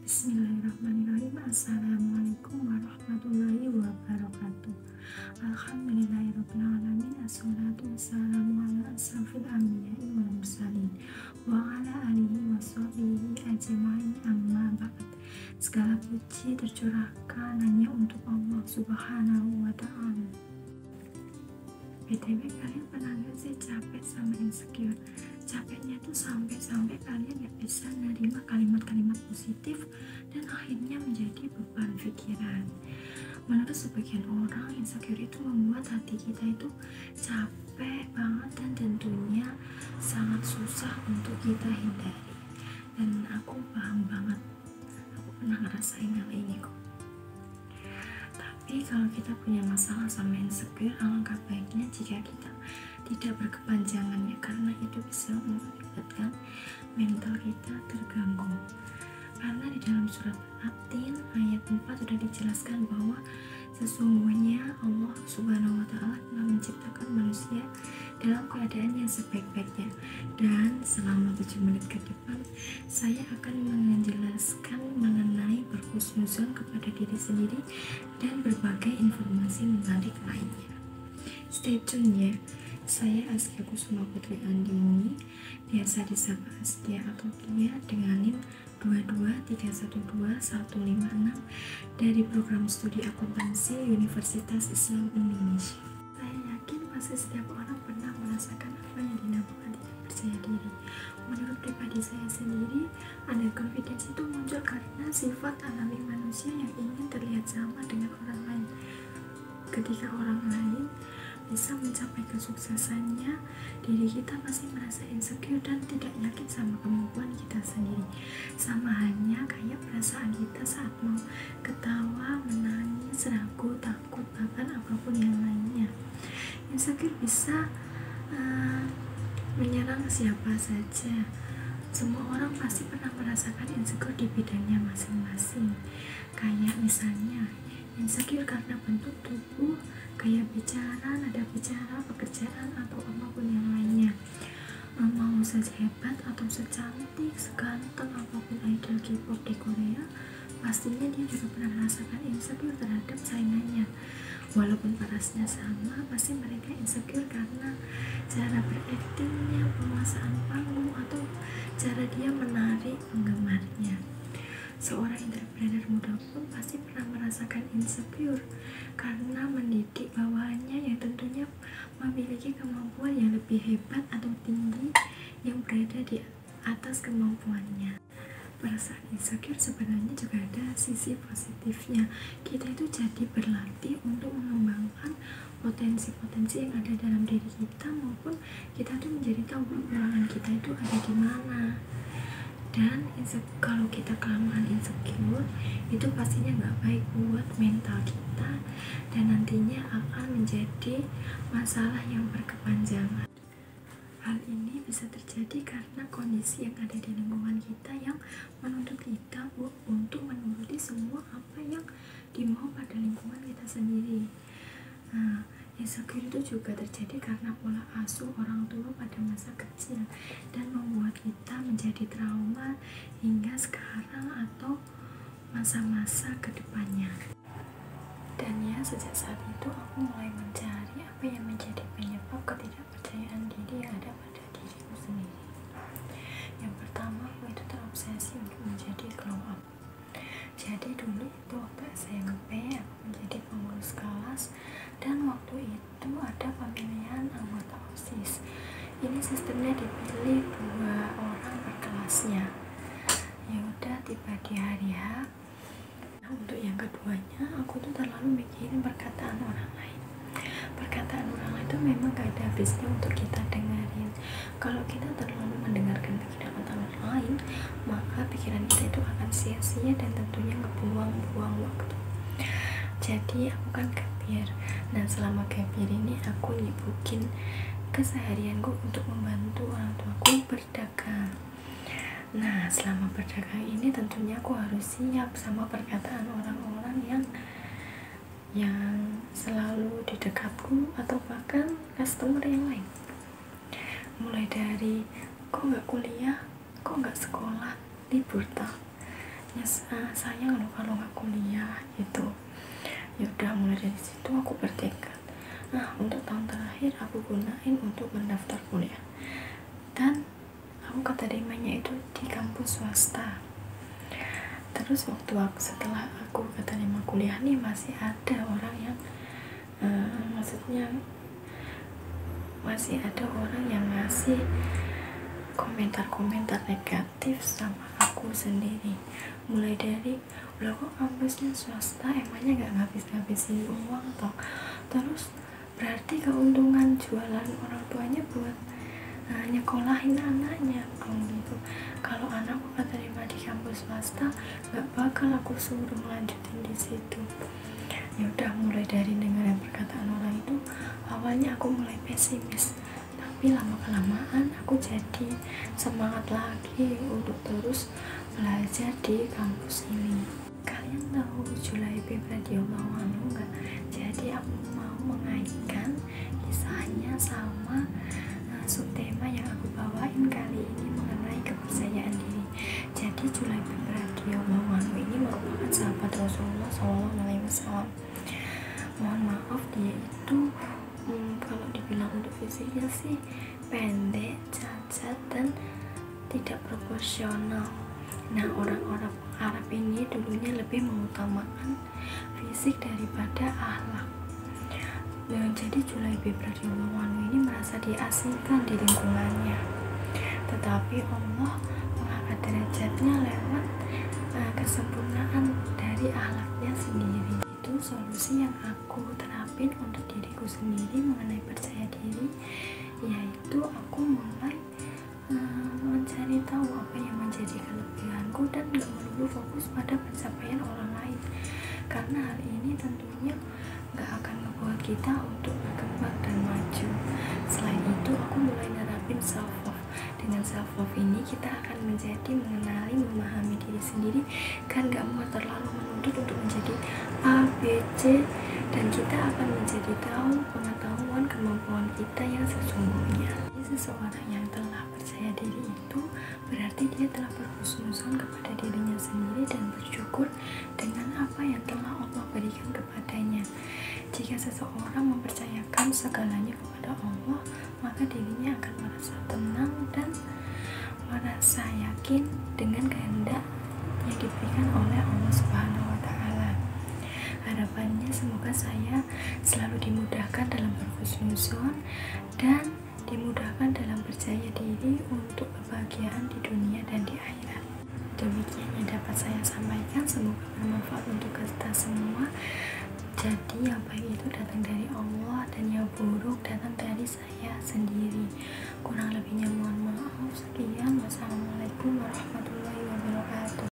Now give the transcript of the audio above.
Bismillahirrahmanirrahim. Assalamualaikum warahmatullahi wabarakatuh. Alhamdulillahirrahmanirrahim. Assalatu wassalamu ala asrafil anbiya'i wal mursalin wa ala alihi wa sahbihi ajma'in, amma ba'd. Segala puji tercurahkan hanya untuk Allah subhanahu wa ta'ala. BTW, kalian pernah gak sih capek sama insecure? Capeknya tuh sampai kalian gak bisa menerima kalimat-kalimat positif dan akhirnya menjadi beban pikiran. Menurut sebagian orang, insecure itu membuat hati kita itu capek banget dan tentunya sangat susah untuk kita hindari. Dan aku paham banget, aku pernah ngerasain hal ini kok. Tapi kalau kita punya masalah sama insecure, alangkah baiknya jika kita tidak berkepanjangan, ya, karena itu bisa mengakibatkan mental kita terganggu. Karena di dalam surat At-Tin ayat 4 sudah dijelaskan bahwa sesungguhnya Allah subhanahu wa ta'ala telah menciptakan manusia dalam keadaan yang sebaik-baiknya, dan selama 7 menit ke depan saya akan menjelaskan mengenai berhusnuzon kepada diri sendiri dan berbagai informasi menarik lainnya. Stay tune ya. Saya Askia Kusuma Putri Andini, biasa disapa Askia atau Kia dengan NIM 22312-156 dari program studi akuntansi Universitas Islam Indonesia. Saya yakin pasti setiap orang pernah merasakan apa yang dinamakan tidak percaya diri. Menurut pribadi saya sendiri, underconfidence itu muncul karena sifat alami manusia yang ingin terlihat sama dengan orang lain. Ketika orang lain bisa mencapai kesuksesannya, diri kita pasti merasa insecure dan tidak yakin sama kemampuan kita sendiri. Sama halnya kayak perasaan kita saat mau ketawa, menangis, ragu, takut, bahkan apapun yang lainnya. Insecure bisa menyerang siapa saja. Semua orang pasti pernah merasakan insecure di bidangnya masing-masing. Kayak misalnya insecure karena bentuk tubuh, gaya bicara, nada bicara, pekerjaan, atau apapun yang lainnya. Mau sehebat atau secantik, seganteng apapun idol K-pop di Korea, pastinya dia juga pernah merasakan insecure terhadap saingannya. Walaupun parasnya sama, pasti mereka insecure karena cara beraktingnya, penguasaan panggung, atau cara dia menarik penggemarnya. Seorang entrepreneur muda pun pasti pernah merasakan insecure karena mendidik bawahannya yang tentunya memiliki kemampuan yang lebih hebat atau tinggi yang berada di atas kemampuannya. Perasaan insecure sebenarnya juga ada sisi positifnya. Kita itu jadi berlatih untuk mengembangkan potensi-potensi yang ada dalam diri kita, maupun kita tuh menjadi tahu kekurangan kita itu ada di mana. Dan kalau kita kelamaan insecure, itu pastinya nggak baik buat mental kita dan nantinya akan menjadi masalah yang berkepanjangan. Hal ini bisa terjadi karena kondisi yang ada di lingkungan kita yang menuntut kita untuk menuruti semua apa yang dimau pada lingkungan kita sendiri. Insecure itu juga terjadi karena pola asuh orang tua pada masa kecil dan membuat kita menjadi trauma hingga sekarang atau masa-masa kedepannya. Dan ya, sejak saat itu aku mulai mencari apa yang menjadi penyebab ketidakpercayaan diri yang ada pada diriku sendiri. Yang pertama, aku itu terobsesi untuk menjadi glow up. Jadi dulu itu waktu SMP aku menjadi pengurus kelas, dan waktu itu ada pemilihan anggota OSIS. Ini sistemnya dipilih 2 orang per kelasnya. Ya udah, tiba di hari H. Nah, untuk yang keduanya, aku tuh terlalu mikirin perkataan orang lain. Perkataan orang lain itu memang gak ada habisnya untuk kita dengerin. Kalau kita terlalu mendengarkan pikiran orang lain, maka pikiran kita itu akan sia-sia dan tentunya ngebuang-buang waktu. Jadi aku kan gap year. Nah, selama gap year ini aku nyibukin keseharianku untuk membantu orang tuaku berdagang. Nah, selama berdagang ini tentunya aku harus siap sama perkataan orang-orang yang selalu di dekatku atau bahkan customer yang lain. Mulai dari, kok nggak kuliah, kok nggak sekolah, libur tak. kampusnya sayang loh kalau nggak kuliah gitu. Ya udah, mulai dari situ aku bertekad, untuk tahun terakhir aku gunain untuk mendaftar kuliah, dan aku keterimanya itu di kampus swasta. Terus setelah aku keterima kuliah nih, masih ada orang yang masih ada orang yang ngasih komentar-komentar negatif sama aku sendiri. Mulai dari, loh kok kampusnya swasta, emangnya gak ngabis-ngabisin uang toh? Terus berarti keuntungan jualan orang tuanya buat nyekolahin anaknya gitu. Kalau anakku keterima di kampus swasta, gak bakal aku suruh melanjutin di situ. Ya udah, mulai dari dengerin perkataan orang itu, awalnya aku mulai pesimis, tapi lama-kelamaan aku jadi semangat lagi untuk terus belajar di kampus ini. Kalian tahu Julaibib radhiyallahu anhu nggak? Jadi aku mau mengaitkan kisahnya sama subtema yang aku bawain kali ini mengenai kepercayaan diri. Jadi Julaibib radhiyallahu anhu ini merupakan sahabat Rasulullah SAW. Mohon maaf, dia itu kalau dibilang untuk fisiknya sih pendek, cacat, dan tidak proporsional. Nah, orang-orang Arab ini dulunya lebih mengutamakan fisik daripada akhlak. Dan jadi Julaibib radhiyallahu anhu ini merasa diasingkan di lingkungannya. Tetapi Allah mengangkat derajatnya lewat kesempurnaan dari akhlaknya sendiri. Itu solusi yang aku terapin untuk diriku sendiri mengenai percaya diri, yaitu aku mulai mencari tahu apa yang menjadi kelebihanku dan gak melulu fokus pada pencapaian orang lain, karena hal ini tentunya gak akan membuat kita untuk berkembang dan maju. Selain itu, aku mulai nerapin self love. Dengan self love ini kita akan menjadi mengenali, memahami diri sendiri, kan gak mau terlalu menuntut untuk menjadi A, B, C, dan kita akan menjadi tahu pengetahuan kemampuan kita yang sesungguhnya. Seseorang yang telah percaya diri itu berarti dia telah berhusnuzon kepada dirinya sendiri dan bersyukur dengan apa yang telah Allah berikan kepadanya. Jika seseorang mempercayakan segalanya kepada Allah, maka dirinya akan merasa tenang dan merasa yakin dengan kehendak yang diberikan oleh Allah Subhanahu wa Ta'ala. Harapannya semoga saya selalu dimudahkan dalam berhusnuzon dan dimudahkan dalam percaya diri untuk kebahagiaan di dunia dan di akhirat. Demikian yang dapat saya sampaikan, semoga bermanfaat untuk kita semua. Jadi yang baik itu datang dari